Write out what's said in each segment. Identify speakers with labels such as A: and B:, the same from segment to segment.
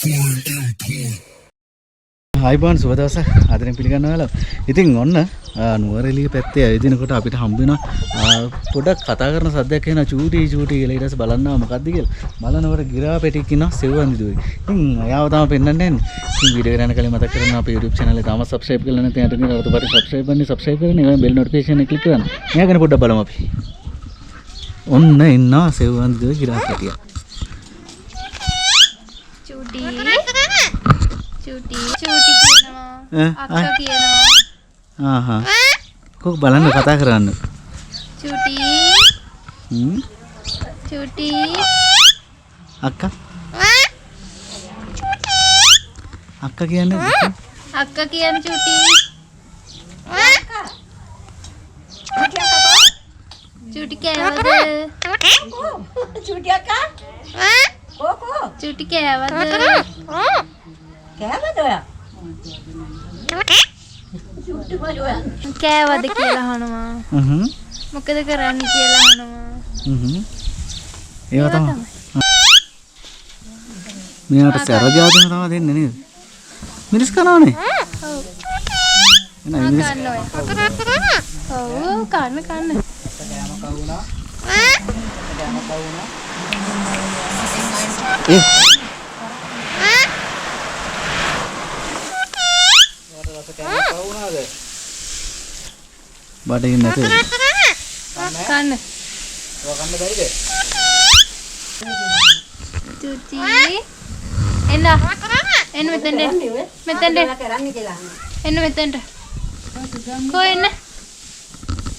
A: Hi bond, සුබ දවසක්. ආදරෙන් පිළිගන්නවා ඔයාලා. ඉතින් ඔන්න නුවරඑළිය පැත්තේ ඇවිදිනකොට අපිට හම්බ වෙනවා පොඩක් කතා කරන සද්දයක් එනවා චූටි කියලා. ඊට පස්සේ බලන්නවා මොකද්ද කියලා. බලනකොට ගිරාව පැටියෙක් ඉන්නවා සෙව්වන්දි දුවේ. ඉතින් යාව තමයි පෙන්නන්නේ. ඉතින් වීඩියෝ එක යන කලින් මතක් කරගන්න අපේ YouTube channel එක තාම subscribe කරලා නැත්නම් යට තියෙන රතු බටන් subscribe කරන්න. ඒ වගේම bell notification එක click කරන්න. මෙයා ගැන පොඩ්ඩක් බලමු අපි. ඔන්න ඉන්නවා සෙව්වන්දි දුවේ ගිරාව පැටියා. චූටි කියනවා අක්කා කියනවා ආහා කොක් බලන්න කතා කරන්න චූටි අක්කා කියන්නේ
B: අක්කා කියන්නේ චූටි චූටි කෑවද
C: චූටි අක්කා කොකෝ
B: චූටි කෑවද
C: කෑවද ඔයා? චූටි බලුවා.
B: කෑවද කියලා අහනවා. මොකද කරන්නේ කියලා අහනවා.
A: ඒව තමයි. මෙයාට සරජාතම තමයි දෙන්නේ නේද? මිරිස් කනවනේ.
B: ඔව්.
A: එන මිරිස්
B: කනවා. ඔව් කන්න.
A: කෑම කවුනා. බඩගින්න නැතේ.
B: කන්න.
A: ඔය කන්න බැරිද?
B: චූටි. එන්න මෙතෙන්ට. එන්න මෙතෙන්ට.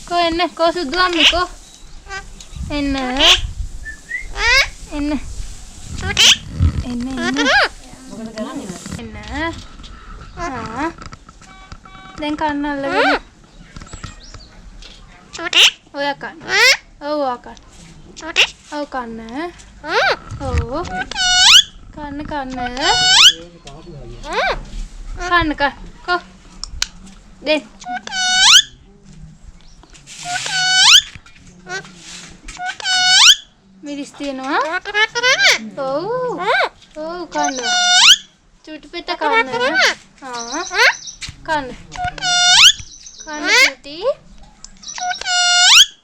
B: කො එන්න සුදු අම්මේ කො. එන්න. මොකද කරන්නේ? එන්න. දැන් කන්න අල්ලගෙන. ඔයා කන්න. ඔව් කන්න. ඔව් කන්න. ඔව්. කන්න. කො. දෙන්න. මිරිස් තියෙනවා. ඔව් කන්න. චූටි පෙත්ත කන්න. කන්න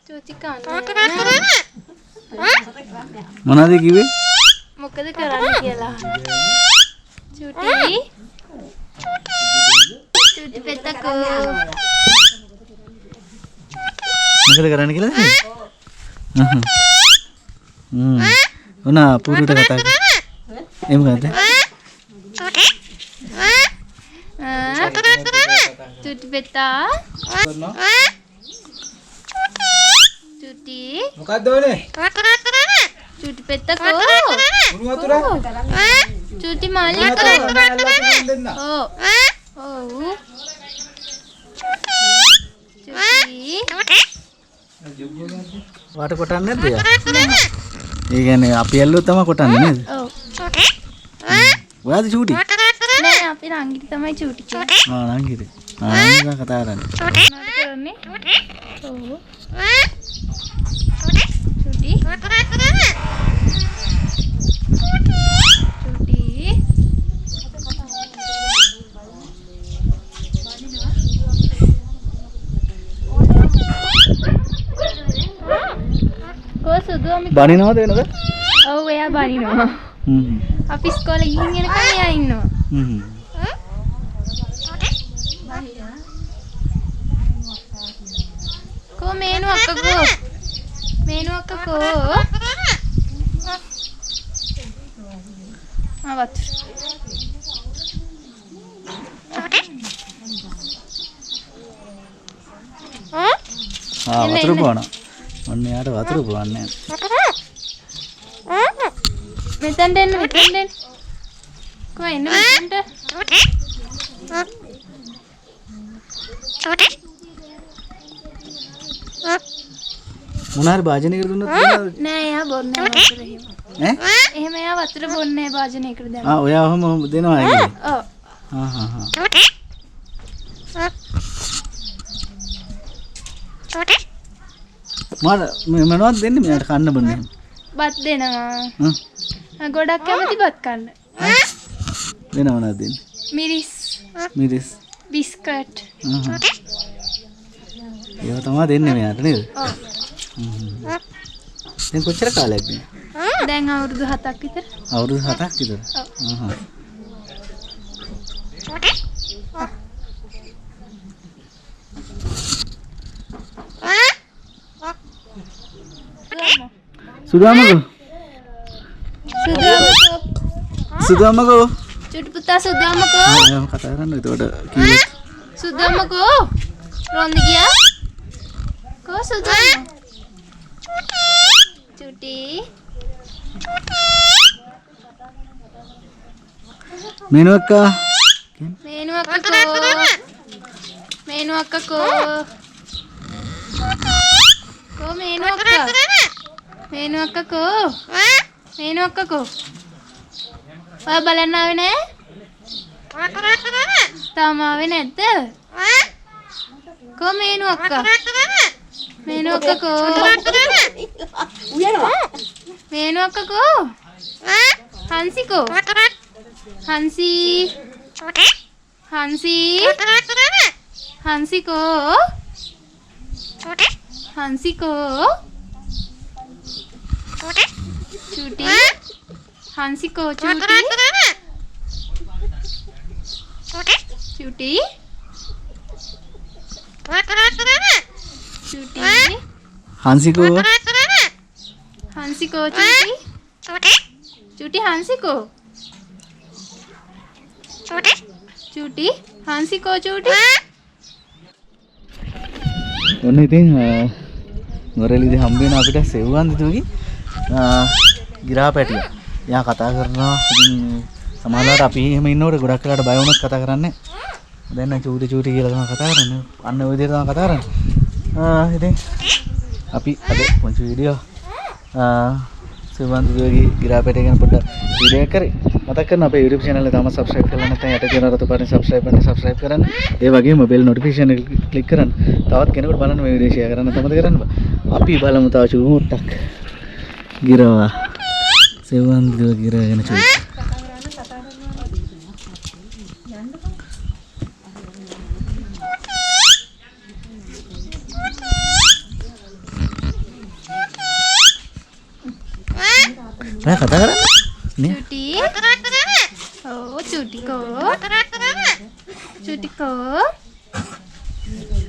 B: චූටි කන්න.
A: මොනවද කිව්වේ?
B: මොකද කරන්නේ කියලා. චූටි පෙත්තකෝ.
A: මොකද කරන්නේ කියලා? ඔන්න අපූර්වට කතා කරා. ඒ මොකද්ද?
B: චූටි පෙත්තා. චූටි.
A: මොකද්ද ඕනේ?
B: චූටි පෙත්තකෝ.
A: උණු වතුර.
B: චූටි මාලිකෝ. ඔව්. චූටි.
A: වාට කොටන්නේ නැද්ද යා? ඒ කියන්නේ අපි ඇල්ලුවොත් තමයි කොටන්නේ නේද?
B: ඔව්.
A: ඔයාද චූටි?
B: නෑ අපි රංගිට තමයි චූටි කියන්නේ.
A: රංගිට. නේද කතා කරන්නේ.
B: මොනවද කරන්නේ? ඔව්. චූටි. චූටි. කො සුදු අම්මේ
A: බනිනවද වෙනද?
B: ඔව් එයා බනිනවා. අපි ඉස්කෝලේ ගිහින් එනකම් එයා ඉන්නවා. කො මේනු අක්කකෝ. වතුර.
A: වතුර බොනවා. ඔන්න යාට වතුර බොන්නේ.
B: මෙතෙන්ට එන්න. කො එන්න මෙතෙන්ට.
A: මොනාර භාජනයකට දුන්නොත්
B: නෑ එයා බොන්නේ වතුර එහෙම. එහෙම එයා වතුර බොන්නේ භාජනයකට දැම්මා.
A: ඔයා ඔහම දෙනවා ඒක.
B: ඔව්.
A: මොනවද දෙන්නේ මෙයාට කන්න බොන්නේ?
B: බත් දෙනවා. ගොඩක් කැමති බත් කන්න.
A: වෙන මොනවද දෙන්නේ?
B: මිරිස්,
A: මිරිස්.
B: බිස්කට්.
A: ඒවා තමයි දෙන්නේ මෙයාට නේද?
B: ඔව්.
A: දැන් කොච්චර කාලයක්ද?
B: දැන් අවුරුදු 7ක් විතර.
A: අවුරුදු 7ක් විතර. සුදාමකෝ. සුදාමකෝ.
B: චුටි පුතා සුදාමකෝ.
A: මම කතා කරන්න එතකොට කීයක්?
B: සුදාමකෝ. රොන්ද ගියා? කෝ සුදාම. චුටි.
A: මේනු අක්කා.
B: මේනු අක්කකෝ. මේනු අක්කකෝ. කෝ මේනු අක්කා. මේනු අක්කකෝ. මේනු අක්කකෝ. ඔයා බලන්න ආවේ නෑ? තාම ආවේ නැද්ද? කෝ මේනු අක්කා. මේනු අක්කකෝ.
C: උයනවා.
B: මේනු අක්කකෝ. හන්සිකෝ. හන්සි. හන්සි. හන්සිකෝ. හන්සිකෝ. චුටි. හන්සිකෝ චුටි. චුටි. චුටි.
A: හංසිකෝ.
B: හන්සිකෝ චුටි. චුටි හන්සිකෝ. චුටි හන්සිකෝ චුටි.
A: ඔන්න ඉතින් වරෙළිදී හම්බ වෙන අපිට සෙව්වන් දිතුගේ ගිරා පැටිය. එයා කතා කරනවා. ඉතින් සමහරවිට අපි එහෙම ඉන්නකොට ගොඩක් වෙලාවට බය වුණොත් කතා කරන්නේ. දැන් නම් චූටි චූටි කියලා තමයි කතා කරන්නේ. අන්න ওই විදිහට තමයි කතා කරන්නේ. ඉතින් අපි අද පොන්චි වීඩියෝ සෙව්වන් දිතුගේ ගිරා පැටිය ගැන පොඩ්ඩක් වීඩියෝ එකක් කරේ. මතක් කරන්න අපේ YouTube channel එක තාම subscribe කරලා නැත්නම් යට තියෙන රතු පාටින් subscribe කරන්න. ඒ වගේම bell notification එක click කරන්න. තවත් කෙනෙකුට බලන්න මේ වීඩියෝ share කරන්න තමයි කරන්න. අපි බලමු තව චූට්ටක් ගිරවා. සෙව්වන් දිතුගේ ගිරවා ගැන චූට්ටක්. කතා කරන්න නේ.
B: චුටි. Oh, චුටි කෝ. චුටි කෝ.